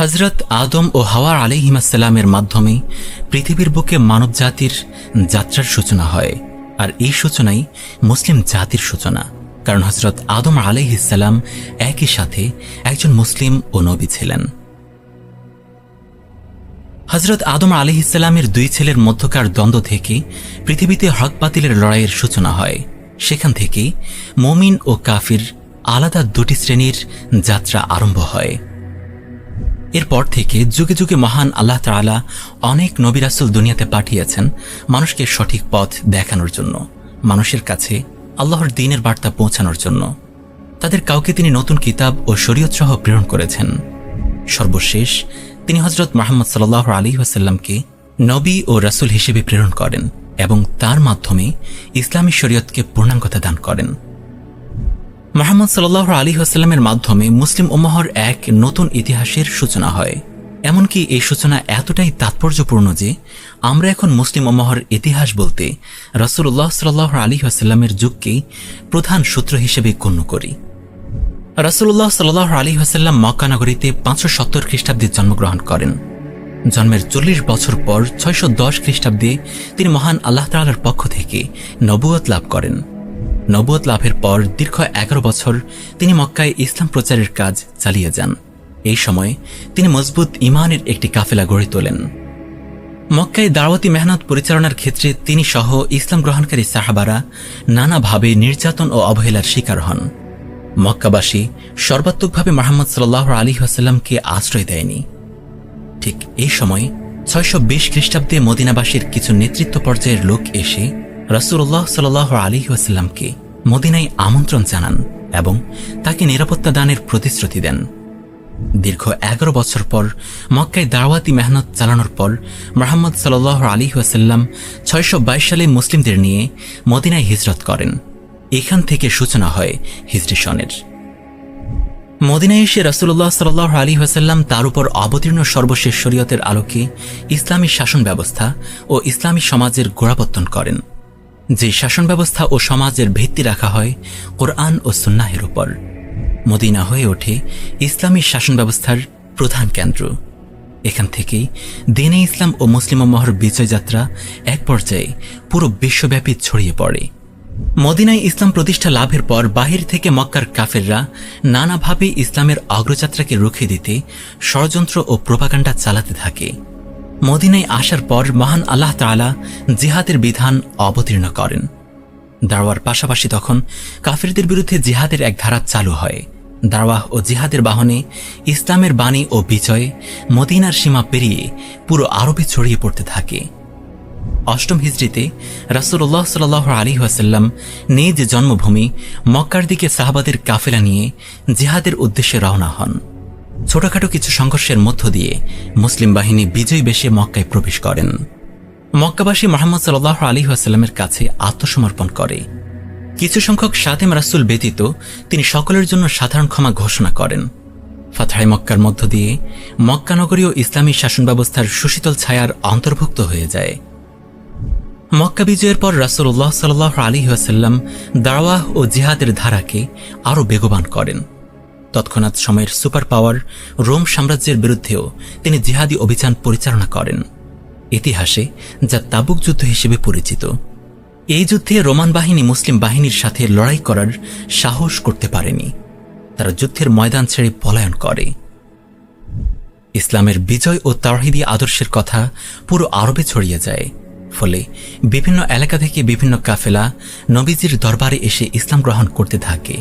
হযরত আদম ও হাওয়া আলাইহিসসালামের মাধ্যমে পৃথিবীর বুকে মানবজাতির যাত্রার সূচনা হয়, আর এই সূচনাই মুসলিম জাতির সূচনা। কারণ হযরত আদম আলাইহিসসালাম একই সাথে একজন মুসলিম ও নবী ছিলেন। হযরত আদম আলাইহিসসালামের দুই ছেলের মধ্যকার দ্বন্দ্ব থেকে পৃথিবীতে হক বাতিলের লড়াইয়ের সূচনা হয়। সেখান থেকেই মুমিন ও কাফির আলাদা দুটি শ্রেণীর যাত্রা আরম্ভ হয়। এরপর থেকে যুগে যুগে মহান আল্লাহ তাআলা অনেক নবী রাসূল দুনিয়াতে পাঠিয়েছেন মানুষকে সঠিক পথ দেখানোর জন্য, মানুষের কাছে আল্লাহর দ্বীনের বার্তা পৌঁছানোর জন্য। তাদের কাউকে তিনি নতুন কিতাব ও শরীয়ত সহ প্রেরণ করেছেন। সর্বশেষ তিনি হযরত মুহাম্মদ সাল্লাল্লাহু আলাইহি ওয়াসাল্লামকে নবী ও রাসূল হিসেবে প্রেরণ করেন এবং তার মাধ্যমে ইসলামী শরীয়তকে পূর্ণাঙ্গতা দান করেন। মুহাম্মদ সাল্লাল্লাহু আলাইহি ওয়াসাল্লামের মাধ্যমে মুসলিম উম্মাহর এক নতুন ইতিহাসের সূচনা হয়। এমনকি এই সূচনা এতটাই তাৎপর্যপূর্ণ যে আমরা এখন মুসলিম উম্মাহর ইতিহাস বলতে রাসূলুল্লাহ সাল্লাল্লাহু আলাইহি ওয়াসাল্লামের যুগকেই প্রধান সূত্র হিসেবে গণ্য করি। রাসূলুল্লাহ সাল্লাল্লাহু আলাইহি ওয়াসাল্লাম মক্কা নগরীতে 570 খ্রিস্টাব্দে জন্মগ্রহণ করেন। জন্মের 40 বছর পর 610 খ্রিস্টাব্দে তিনি মহান আল্লাহ তাআলার পক্ষ থেকে নবুয়ত লাভ করেন। নবুয়ত লাভের পর দীর্ঘ 11 বছর তিনি মক্কায় ইসলাম প্রচারের কাজ চালিয়ে যান। এই সময় তিনি মজবুত ঈমানের একটি কাফেলা গড়ে তোলেন। মক্কায় দাওয়াতি মেহনত পরিচালনার ক্ষেত্রে তিনি সহ ইসলাম গ্রহণকারী সাহাবারা নানাভাবে নির্যাতন ও অবহেলার শিকার হন। মক্কাবাসী সর্বাত্মকভাবে মুহাম্মদ সাল্লাল্লাহু আলাইহি ওয়াসাল্লামকে আশ্রয় দেয়নি। ঠিক এই সময় 620 খ্রিস্টাব্দে মদিনাবাসীর কিছু নেতৃত্ব পর্যায়ের লোক এসে রাসূলুল্লাহ সাল্লাল্লাহু আলাইহি ওয়াসাল্লামকে মদিনায় আমন্ত্রণ জানান এবং তাকে নিরাপত্তা দানের প্রতিশ্রুতি দেন। দীর্ঘ 11 বছর পর মক্কায় দাওয়াতি মেহনত চালানোর পর মুহাম্মদ সাল্লাল্লাহু আলাইহি ওয়াসাল্লাম 622 সালে মুসলিমদের নিয়ে মদিনায় হিজরত করেন। এখান থেকে সূচনা হয় হিজরি সনের। মদিনায় এসে রাসূলুল্লাহ সাল্লাল্লাহু আলাইহি ওয়াসাল্লাম তার উপর অবতীর্ণ সর্বশেষ শরীয়তের আলোকে ইসলামী শাসন ব্যবস্থা ও ইসলামী সমাজের গোড়াপত্তন করেন। যে শাসন ব্যবস্থা ও সমাজের ভিত্তি রাখা হয় কোরআন ও সুন্নাহের উপর, মদিনা হয়ে ওঠে ইসলামী শাসন ব্যবস্থার প্রধান কেন্দ্র। এখান থেকেই দ্বীনে ইসলাম ও মুসলিম উম্মাহর বিজয়যাত্রা এক পর্যায়ে পুরো বিশ্বব্যাপী ছড়িয়ে পড়ে। মদিনায় ইসলাম প্রতিষ্ঠা লাভের পর বাহির থেকে মক্কার কাফেররা নানাভাবে ইসলামের অগ্রযাত্রাকে রুখে দিতে ষড়যন্ত্র ও প্রোপাগান্ডা চালাতে থাকে। মদিনায় আসার পর মহান আল্লাহ তাআলা জিহাদের বিধান অবতীর্ণ করেন। দাওয়ার পাশাপাশি তখন কাফেরদের বিরুদ্ধে জিহাদের এক ধারা চালু হয়। দাওয়াহ ও জিহাদের বাহনে ইসলামের বাণী ও বিজয় মদিনার সীমা পেরিয়ে পুরো আরবে ছড়িয়ে পড়তে থাকে। অষ্টম হিজরিতে রাসূলুল্লাহ সাল্লাল্লাহু আলাইহি ওয়াসাল্লাম নিজ জন্মভূমি মক্কার দিকে সাহাবাদের কাফেলা নিয়ে জিহাদের উদ্দেশ্যে রওনা হন। ছোটখাটো কিছু সংঘর্ষের মধ্য দিয়ে মুসলিম বাহিনী বিজয়ী বেশে মক্কায় প্রবেশ করেন। মক্কাবাসী মুহাম্মদ সাল্লাল্লাহু আলাইহি ওয়াসাল্লামের কাছে আত্মসমর্পণ করে। কিছু সংখ্যক সাতেম রাসূল ব্যতীত তিনি সকলের জন্য সাধারণ ক্ষমা ঘোষণা করেন। ফাতহে মক্কার মধ্য দিয়ে মক্কা নগরীও ইসলামী শাসন ব্যবস্থার সুশীতল ছায়ার অন্তর্ভুক্ত হয়ে যায়। মক্কা বিজয়ের পর রাসূলুল্লাহ সাল্লাল্লাহু আলাইহি ওয়াসাল্লাম দাওয়াহ ও জিহাদের ধারাকে আরও বেগবান করেন। তৎক্ষণাৎ সময়ের সুপার পাওয়ার রোম সাম্রাজ্যের বিরুদ্ধেও তিনি জিহাদি অভিযান পরিচালনা করেন, ইতিহাসে যা তাবুক যুদ্ধ হিসেবে পরিচিত। এই যুদ্ধে রোমান বাহিনী মুসলিম বাহিনীর সাথে লড়াই করার সাহস করতে পারেনি। তারা যুদ্ধের ময়দান ছেড়ে পলায়ন করে। ইসলামের বিজয় ও তাওহীদি আদর্শের কথা পুরো আরবে ছড়িয়ে যায়। ফলে বিভিন্ন এলাকা থেকে বিভিন্ন কাফেলা নবীজির দরবারে এসে ইসলাম গ্রহণ করতে থাকে।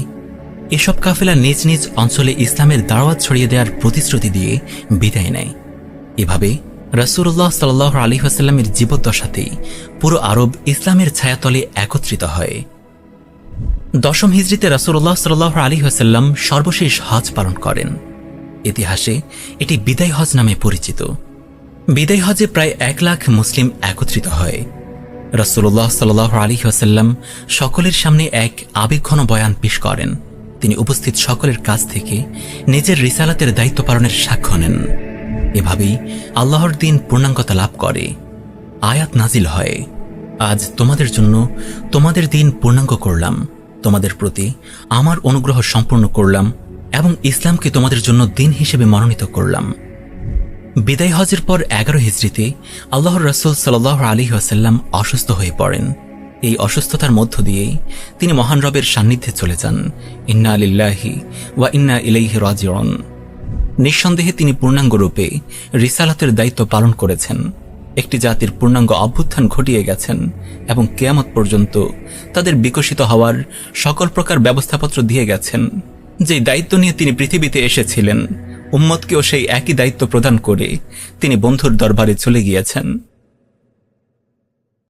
এসব কাফেলা নিজ নিজ অঞ্চলে ইসলামের দাওয়াত ছড়িয়ে দেওয়ার প্রতিশ্রুতি দিয়ে বিদায় নেয়। এভাবে রাসূলুল্লাহ সাল্লাল্লাহু আলাইহি ওয়াসাল্লামের জীবদ্দশাতেই পুরো আরব ইসলামের ছায়াতলে একত্রিত হয়। দশম হিজরিতে রাসূলুল্লাহ সাল্লাল্লাহু আলাইহি ওয়াসাল্লাম সর্বশেষ হজ পালন করেন। ইতিহাসে এটি বিদায় হজ নামে পরিচিত। বিদায় হজে প্রায় 1 লাখ মুসলিম একত্রিত হয়। রাসূলুল্লাহ সাল্লাল্লাহু আলাইহি ওয়াসাল্লাম সকলের সামনে এক আবেগঘন বয়ান পেশ করেন। তিনি উপস্থিত সকলের কাছ থেকে নিজের রিসালাতের দায়িত্ব পালনের সাক্ষ্য নেন। এভাবেই আল্লাহর দ্বীন পূর্ণাঙ্গতা লাভ করে। আয়াত নাজিল হয়, আজ তোমাদের জন্য তোমাদের দ্বীন পূর্ণাঙ্গ করলাম, তোমাদের প্রতি আমার অনুগ্রহ সম্পূর্ণ করলাম এবং ইসলামকে তোমাদের জন্য দ্বীন হিসেবে মনোনীত করলাম। বিদায় হজের পর 11 হিজরিতে আল্লাহর রাসূল সাল্লাল্লাহু আলাইহি ওয়াসাল্লাম অসুস্থ হয়ে পড়েন। এই অসুস্থতার মধ্য দিয়েই তিনি মহান রবের সান্নিধ্যে চলে যান। ইন্না লিল্লাহি ওয়া ইন্না ইলাইহি রাজিউন। নিঃসন্দেহে তিনি পূর্ণাঙ্গ রূপে রিসালাতের দায়িত্ব পালন করেছেন, একটি জাতির পূর্ণাঙ্গ অভ্যুত্থান ঘটিয়ে গেছেন এবং কিয়ামত পর্যন্ত তাদের বিকশিত হওয়ার সকল প্রকার ব্যবস্থাপত্র দিয়ে গেছেন। যে দায়িত্ব নিয়ে তিনি পৃথিবীতে এসেছিলেন, উম্মতকেও সেই একই দায়িত্ব প্রদান করে তিনি বন্ধুর দরবারে চলে গিয়েছেন।